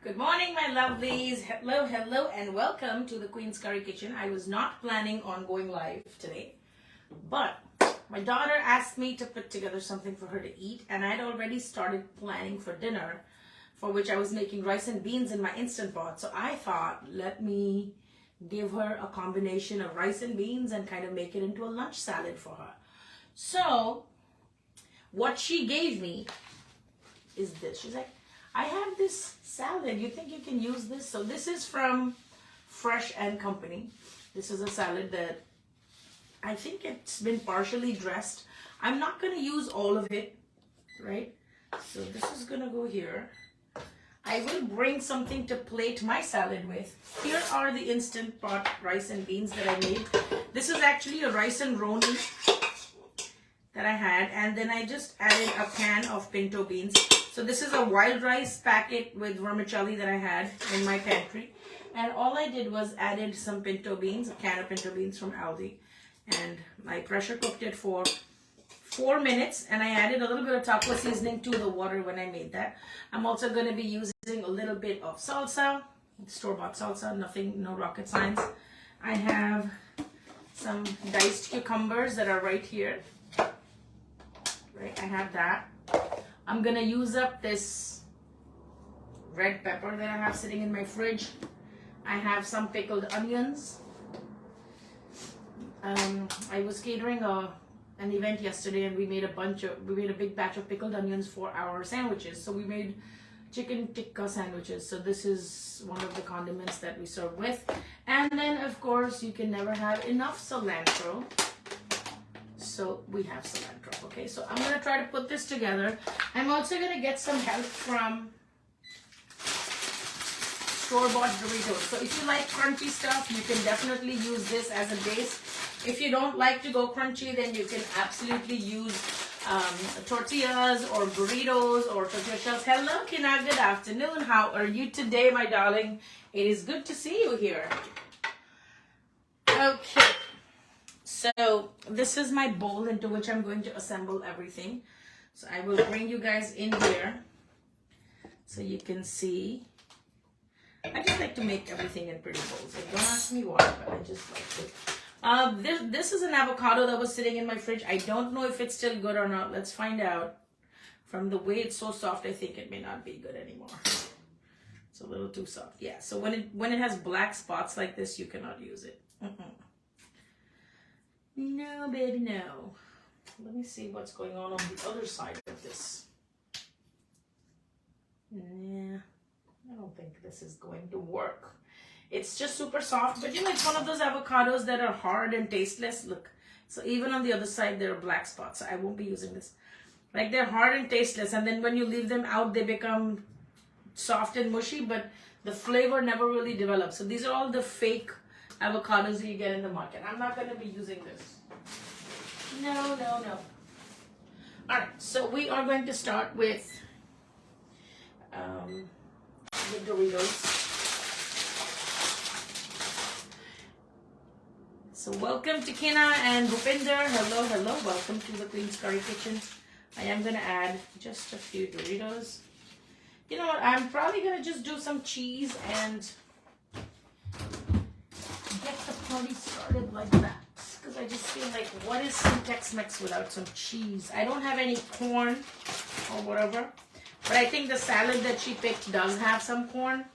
Good morning, my lovelies. Hello, hello, and welcome to the Queen's Curry Kitchen. I was not planning on going live today, but my daughter asked me to put together something for her to eat, and I'd already started planning for dinner, for which I was making rice and beans in my Instant Pot. So I thought, let me give her a combination of rice and beans and kind of make it into a lunch salad for her. So what she gave me is this. She's like, I have this salad. You think you can use this? So this is from Fresh and Company. This is a salad that I think it's been partially dressed. I'm not going to use all of it, right? So this is going to go here. I will bring something to plate my salad with. Here are the Instant Pot rice and beans that I made. This is actually a rice and roni that I had, and then I just added a can of pinto beans. So this is a wild rice packet with vermicelli that I had in my pantry, and all I did was added some pinto beans, a can of pinto beans from Aldi, and I pressure cooked it for 4 minutes, and I added a little bit of taco seasoning to the water when I made that. I'm also going to be using a little bit of salsa, store-bought salsa, no rocket science. I have some diced cucumbers that are right here. Right, I have that. I'm gonna use up this red pepper that I have sitting in my fridge. I have some pickled onions. I was catering an event yesterday, and we made a big batch of pickled onions for our sandwiches. So we made chicken tikka sandwiches. So this is one of the condiments that we serve with. And then of course you can never have enough cilantro. So we have cilantro. Okay, so I'm gonna try to put this together. I'm also gonna get some help from store-bought Doritos. So if you like crunchy stuff, you can definitely use this as a base. If you don't like to go crunchy, then you can absolutely use tortillas or burritos or tortilla shells. Hello, Kina. Good afternoon. How are you today, my darling? It is good to see you here. Okay. So this is my bowl into which I'm going to assemble everything. So I will bring you guys in here so you can see. I just like to make everything in pretty bowls. Like, don't ask me why, but I just like it. This is an avocado that was sitting in my fridge. I don't know if it's still good or not. Let's find out. From the way it's so soft, I think it may not be good anymore. It's a little too soft. Yeah, so when it has black spots like this, you cannot use it. No, baby, no. Let me see what's going on the other side of this. Nah, I don't think this is going to work. It's just super soft, but you know, it's one of those avocados that are hard and tasteless. Look, so even on the other side, there are black spots. So I won't be using this. Like, they're hard and tasteless, and then when you leave them out, they become soft and mushy, but the flavor never really develops. So these are all the fake avocados that you get in the market. I'm not going to be using this. No. Alright, so we are going to start with the Doritos. So welcome to Kina and Bhupinder. Hello. Welcome to the Queen's Curry Kitchen. I am going to add just a few Doritos. You know what? I'm probably going to just do some cheese and get the party started like that, because I just feel like, what is some Tex-Mex without some cheese? I don't have any corn or whatever, but I think the salad that she picked does have some corn.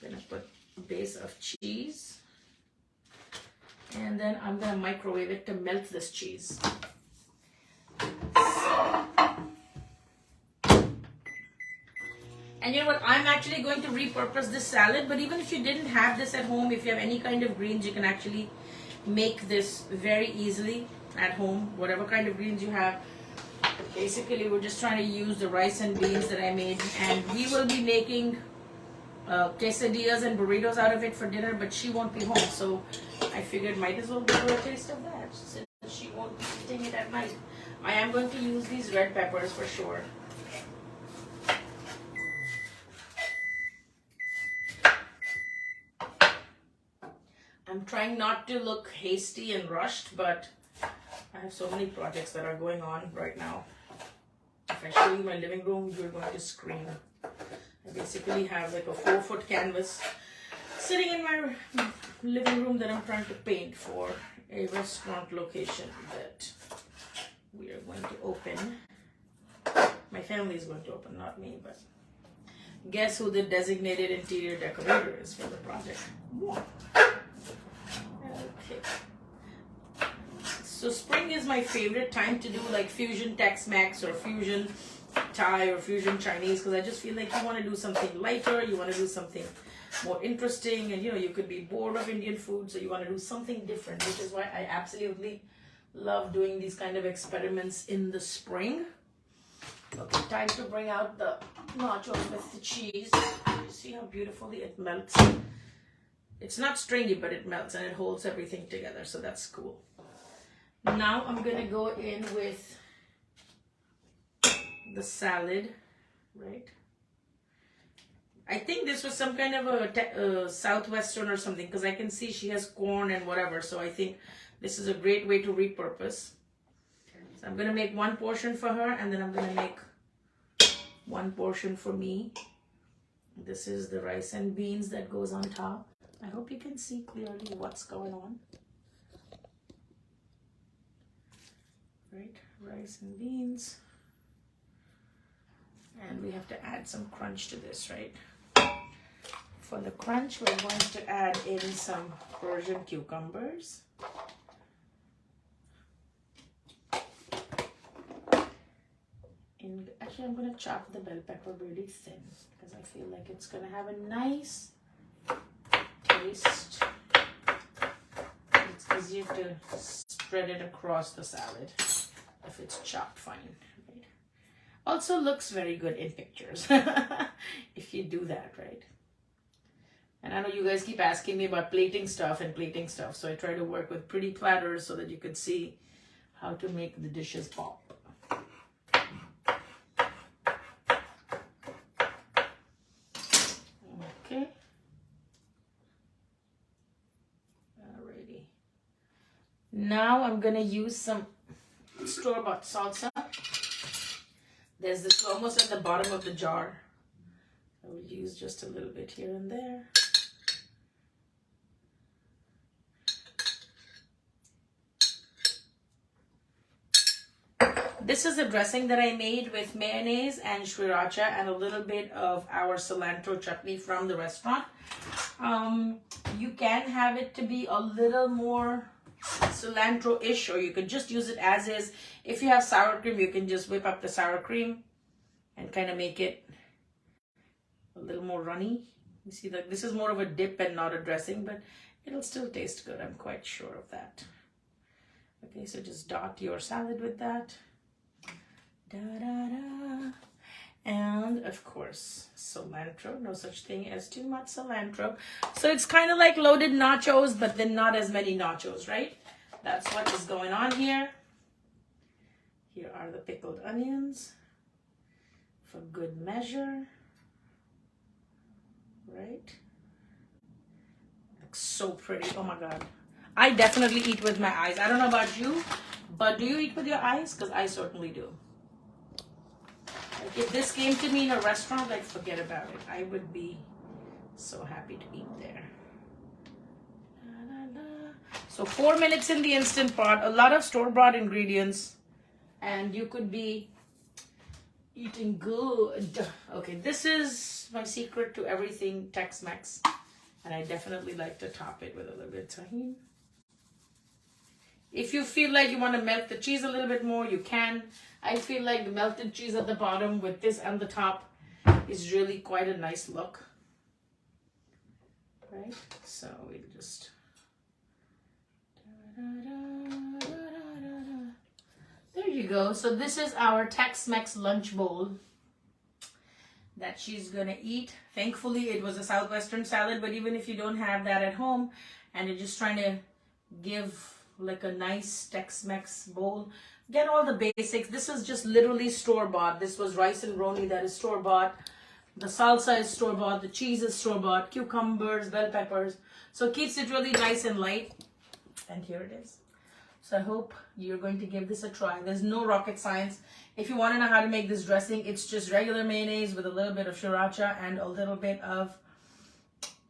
I'm gonna put a base of cheese, and then I'm gonna microwave it to melt this cheese. And you know what, I'm actually going to repurpose this salad, but even if you didn't have this at home, if you have any kind of greens, you can actually make this very easily at home, whatever kind of greens you have. Basically, we're just trying to use the rice and beans that I made, and we will be making quesadillas and burritos out of it for dinner, but she won't be home, so I figured might as well give her a taste of that, since she won't be eating it at night. I am going to use these red peppers for sure. I'm trying not to look hasty and rushed, but I have so many projects that are going on right now. If I show you my living room, you're going to scream. I basically have like a 4-foot canvas sitting in my living room that I'm trying to paint for a restaurant location that we are going to open. My family is going to open, not me, but guess who the designated interior decorator is for the project? Okay. So spring is my favorite time to do like fusion Tex-Mex or fusion Thai or fusion Chinese, because I just feel like you want to do something lighter, you want to do something more interesting, and you could be bored of Indian food, so you want to do something different, which is why I absolutely love doing these kind of experiments in the spring. Okay, time to bring out the nachos with the cheese. You see how beautifully it melts? It's not stringy, but it melts and it holds everything together, so that's cool. Now I'm gonna go in with the salad, right? I think this was some kind of a Southwestern or something, because I can see she has corn and whatever, so I think this is a great way to repurpose. So I'm gonna make one portion for her, and then I'm gonna make one portion for me. This is the rice and beans that goes on top. I hope you can see clearly what's going on. Right, rice and beans. And we have to add some crunch to this, right? For the crunch, we're going to add in some Persian cucumbers. And actually, I'm going to chop the bell pepper really thin, because I feel like it's going to have a nice taste. It's easier to spread it across the salad if it's chopped fine. Right? Also looks very good in pictures if you do that, right? And I know you guys keep asking me about plating stuff, so I try to work with pretty platters so that you could see how to make the dishes pop. Okay. Alrighty. Now I'm gonna use some store-bought salsa. There's this almost at the bottom of the jar. I will use just a little bit here and there. This is a dressing that I made with mayonnaise and sriracha and a little bit of our cilantro chutney from the restaurant. You can have it to be a little more cilantro-ish, or you could just use it as is. If you have sour cream, you can just whip up the sour cream and kind of make it a little more runny. You see that this is more of a dip and not a dressing, but it'll still taste good. I'm quite sure of that. Okay, so just dot your salad with that. Da, da, da. And of course, cilantro. No such thing as too much cilantro. So it's kind of like loaded nachos, but then not as many nachos, right? That's what is going on here. Here are the pickled onions for good measure. Right? Looks so pretty. Oh my God. I definitely eat with my eyes. I don't know about you, but do you eat with your eyes? Because I certainly do. Like if this came to me in a restaurant, like forget about it. I would be so happy to eat there. So 4 minutes in the Instant Pot, a lot of store-bought ingredients, and you could be eating good. Okay, this is my secret to everything Tex-Mex, and I definitely like to top it with a little bit of tahini. If you feel like you want to melt the cheese a little bit more, you can. I feel like the melted cheese at the bottom with this on the top is really quite a nice look. Right? So we just... There you go. So this is our Tex-Mex lunch bowl that she's going to eat. Thankfully, it was a Southwestern salad, but even if you don't have that at home and you're just trying to give like a nice Tex-Mex bowl, get all the basics. This is just literally store-bought. This was rice and roni that is store-bought. The salsa is store-bought. The cheese is store-bought. Cucumbers, bell peppers. So it keeps it really nice and light. And here it is. So I hope you're going to give this a try. There's no rocket science. If you want to know how to make this dressing, it's just regular mayonnaise with a little bit of sriracha and a little bit of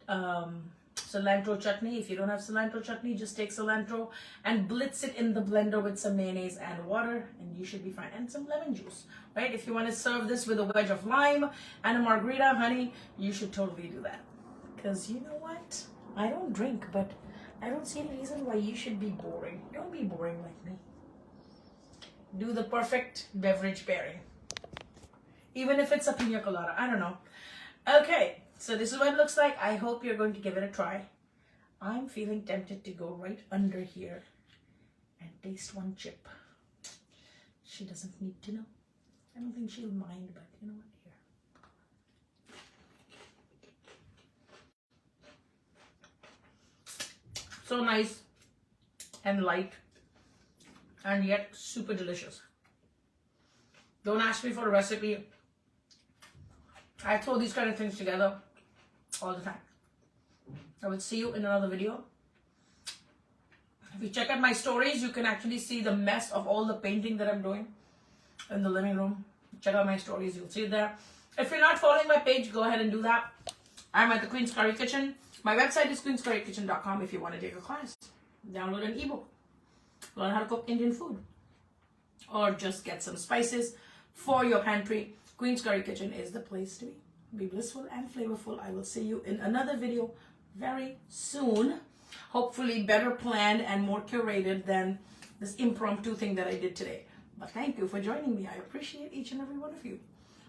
cilantro chutney. If you don't have cilantro chutney, just take cilantro and blitz it in the blender with some mayonnaise and water, and you should be fine. And some lemon juice, right? If you want to serve this with a wedge of lime and a margarita, honey, you should totally do that. Because you know what? I don't drink, but I don't see any reason why you should be boring. Don't be boring like me. Do the perfect beverage pairing. Even if it's a pina colada. I don't know. Okay, so this is what it looks like. I hope you're going to give it a try. I'm feeling tempted to go right under here and taste one chip. She doesn't need to know. I don't think she'll mind, but you know what? Here. So nice and light and yet super delicious. Don't ask me for a recipe. I throw these kind of things together all the time. I will see you in another video. If you check out my stories, you can actually see the mess of all the painting that I'm doing in the living room. Check out my stories, you'll see it there. If you're not following my page, go ahead and do that. I'm at the Queen's Curry Kitchen. My website is queenscurrykitchen.com if you want to take a class. Download an ebook. Learn how to cook Indian food. Or just get some spices for your pantry. Queen's Curry Kitchen is the place to be. Be blissful and flavorful. I will see you in another video very soon. Hopefully better planned and more curated than this impromptu thing that I did today. But thank you for joining me. I appreciate each and every one of you.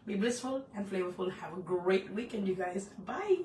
Be blissful and flavorful. Have a great weekend, you guys. Bye.